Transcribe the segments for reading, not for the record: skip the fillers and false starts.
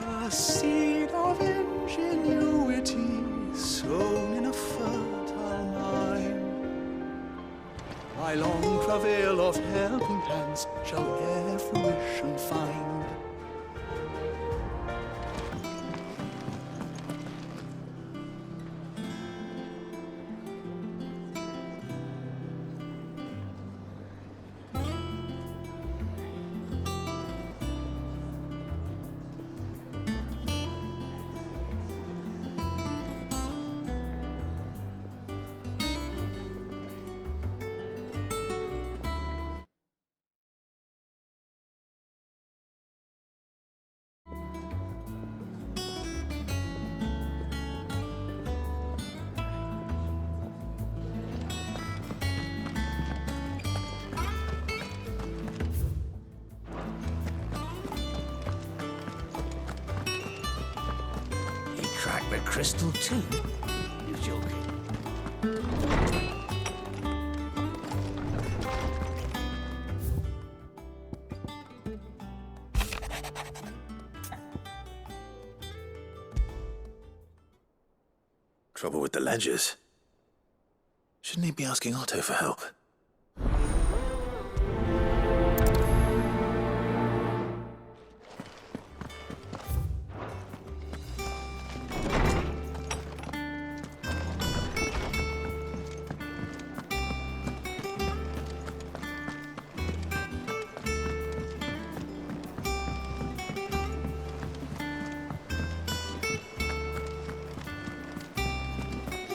A seed of ingenuity sown in a fertile mind. My long travail of helping hands shall ere fruition find. Crack the crystal too? You're joking. Trouble with the ledgers. Shouldn't he be asking Otto for help?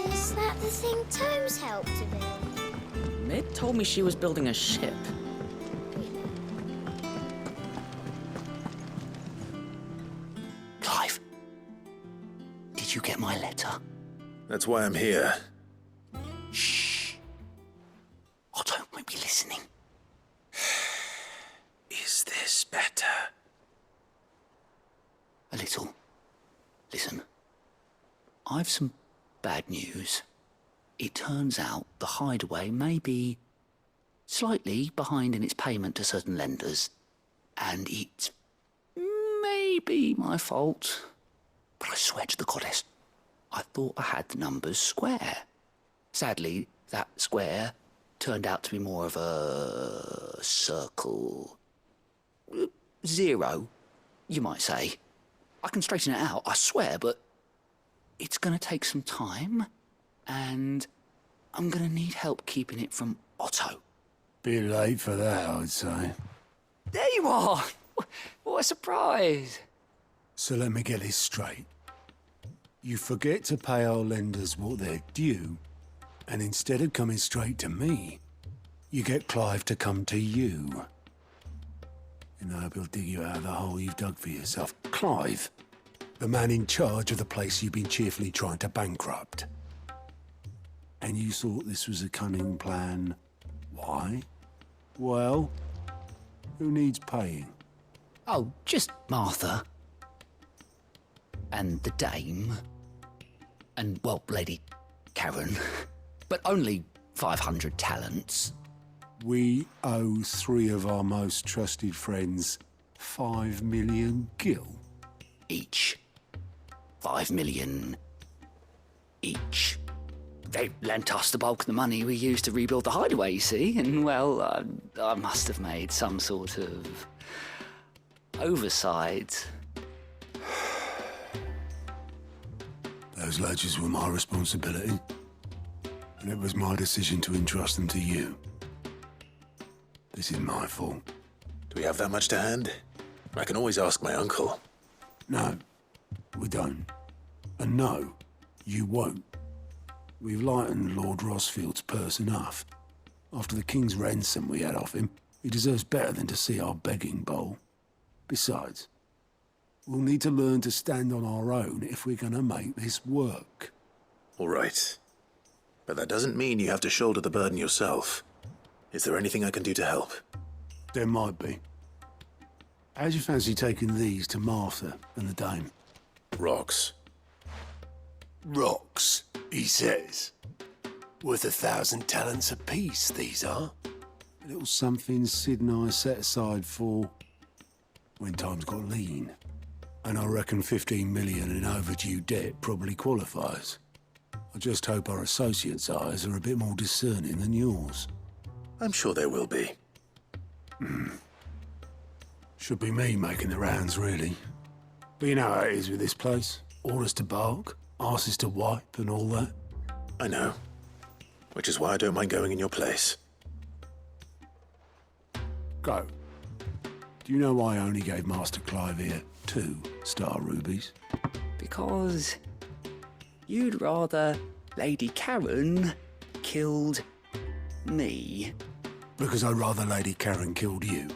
Is that the thing Tomes helped to build? Mid told me she was building a ship. Clive, did you get my letter? That's why I'm here. Shh. Otto might be listening. Is this better? A little. Listen, I've some bad news. It turns out the Hideaway may be slightly behind in its payment to certain lenders, and it may be my fault. But I swear to the goddess, I thought I had the numbers square. Sadly, that square turned out to be more of a circle. Zero, you might say. I can straighten it out, I swear, but it's going to take some time, and I'm going to need help keeping it from Otto. Bit late for that, I'd say. There you are! What a surprise! So let me get this straight. You forget to pay our lenders what they're due, and instead of coming straight to me, you get Clive to come to you. And I hope he'll dig you out of the hole you've dug for yourself. Clive, the man in charge of the place you've been cheerfully trying to bankrupt. And you thought this was a cunning plan. Why? Well, who needs paying? Oh, just Martha. And the dame. And, well, Lady Karen. But only 500 talents. We owe 3 of our most trusted friends 5 million gil. Each. 5 million each. They lent us the bulk of the money we used to rebuild the Hideaway, you see, and, well, I must have made some sort of oversight. Those ledgers were my responsibility, and it was my decision to entrust them to you. This is my fault. Do we have that much to hand? I can always ask my uncle. No, we don't. And no, you won't. We've lightened Lord Rosfield's purse enough. After the king's ransom we had off him, he deserves better than to see our begging bowl. Besides, we'll need to learn to stand on our own if we're going to make this work. All right. But that doesn't mean you have to shoulder the burden yourself. Is there anything I can do to help? There might be. How'd you fancy taking these to Martha and the dame? Rocks. Rocks, he says. Worth 1,000 talents apiece, these are. A little something Sid and I set aside for when times got lean. And I reckon 15 million in overdue debt probably qualifies. I just hope our associates' eyes are a bit more discerning than yours. I'm sure there will be. Should be me making the rounds, really. But you know how it is with this place. Orders to bark, arses to wipe and all that. I know. Which is why I don't mind going in your place. Go. Do you know why I only gave Master Clive here 2 star rubies? Because you'd rather Lady Karen killed me. Because I'd rather Lady Karen killed you.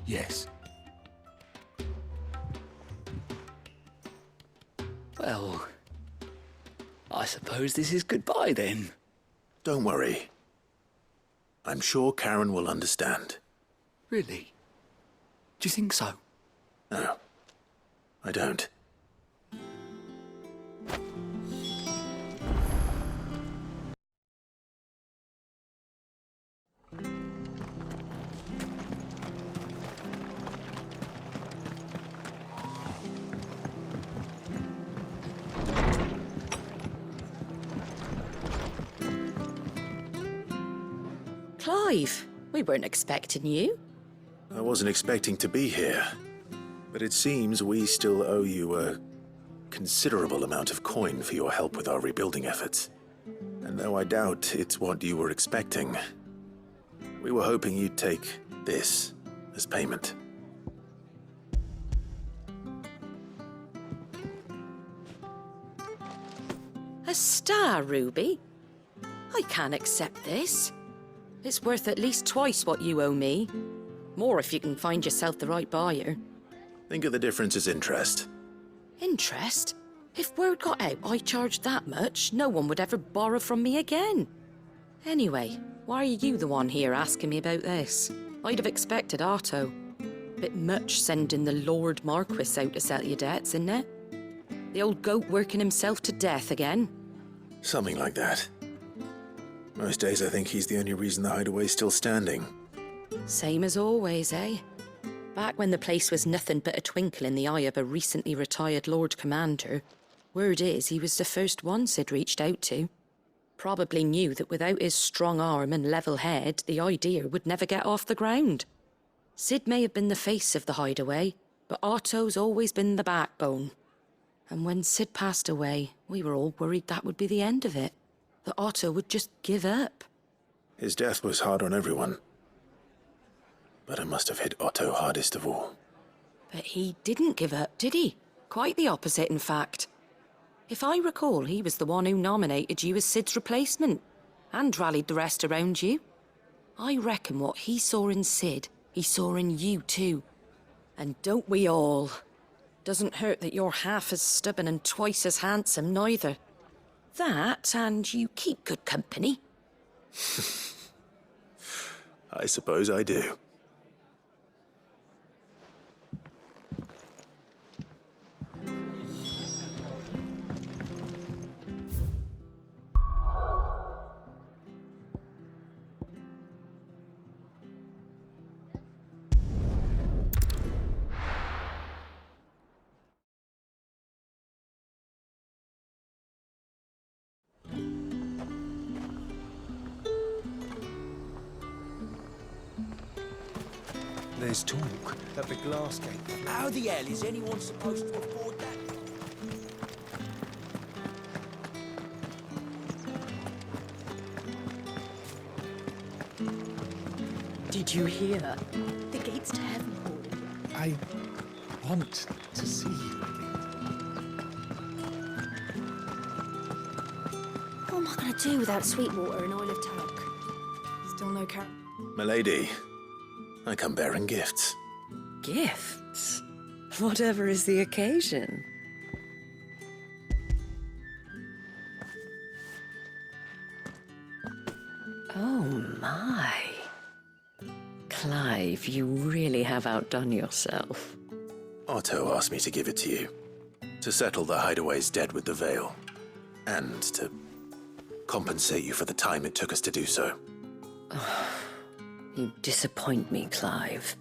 Yes. Well, I suppose this is goodbye then. Don't worry. I'm sure Karen will understand. Really? Do you think so? No, I don't. Clive, we weren't expecting you. I wasn't expecting to be here, but it seems we still owe you a considerable amount of coin for your help with our rebuilding efforts. And though I doubt it's what you were expecting, we were hoping you'd take this as payment. A star ruby? I can't accept this. It's worth at least twice what you owe me. More if you can find yourself the right buyer. Think of the difference as interest. Interest? If word got out I charged that much, no one would ever borrow from me again. Anyway, why are you the one here asking me about this? I'd have expected Otto. Bit much sending the Lord Marquis out to settle your debts, isn't it? The old goat working himself to death again. Something like that. Most days I think he's the only reason the hideaway's still standing. Same as always, eh? Back when the place was nothing but a twinkle in the eye of a recently retired Lord Commander, word is he was the first one Sid reached out to. Probably knew that without his strong arm and level head, the idea would never get off the ground. Sid may have been the face of the hideaway, but Otto's always been the backbone. And when Sid passed away, we were all worried that would be the end of it. That Otto would just give up. His death was hard on everyone. But it must have hit Otto hardest of all. But he didn't give up, did he? Quite the opposite, in fact. If I recall, he was the one who nominated you as Sid's replacement, and rallied the rest around you. I reckon what he saw in Sid, he saw in you too. And don't we all? Doesn't hurt that you're half as stubborn and twice as handsome, neither. That, and you keep good company. I suppose I do. There's talk that the glass gate... How the hell is anyone supposed to afford that? Did you hear? The gates to heaven, Paul. I want to see you again. What am I going to do without Sweetwater and Oil of Talc? Still no car. Milady, I come bearing gifts. Gifts? Whatever is the occasion. Oh my. Clive, you really have outdone yourself. Otto asked me to give it to you. To settle the hideaway's debt with the Veil. And to compensate you for the time it took us to do so. You disappoint me, Clive.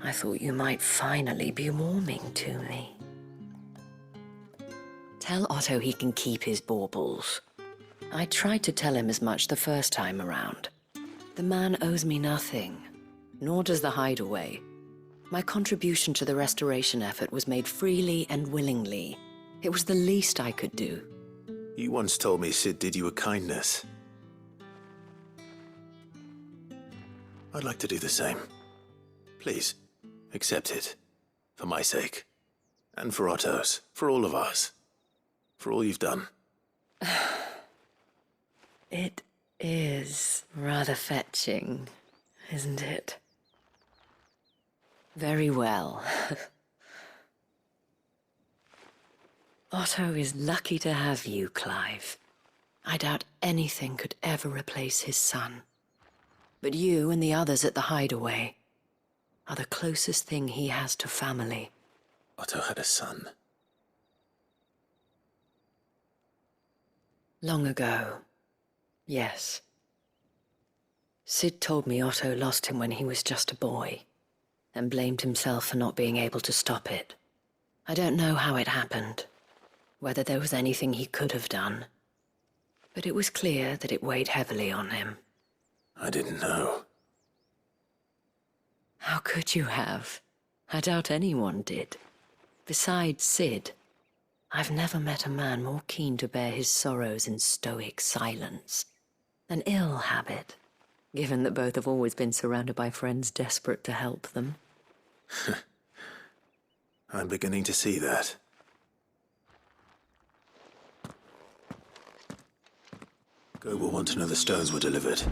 I thought you might finally be warming to me. Tell Otto he can keep his baubles. I tried to tell him as much the first time around. The man owes me nothing, nor does the Hideaway. My contribution to the restoration effort was made freely and willingly. It was the least I could do. You once told me Sid did you a kindness. I'd like to do the same. Please, accept it. For my sake. And for Otto's. For all of us. For all you've done. It is rather fetching, isn't it? Very well. Otto is lucky to have you, Clive. I doubt anything could ever replace his son. But you and the others at the Hideaway are the closest thing he has to family. Otto had a son. Long ago, yes. Sid told me Otto lost him when he was just a boy, and blamed himself for not being able to stop it. I don't know how it happened, whether there was anything he could have done, but it was clear that it weighed heavily on him. I didn't know. How could you have? I doubt anyone did. Besides Sid, I've never met a man more keen to bear his sorrows in stoic silence. An ill habit, given that both have always been surrounded by friends desperate to help them. I'm beginning to see that. Go will want to know the stones were delivered.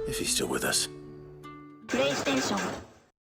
If he's still with us. PlayStation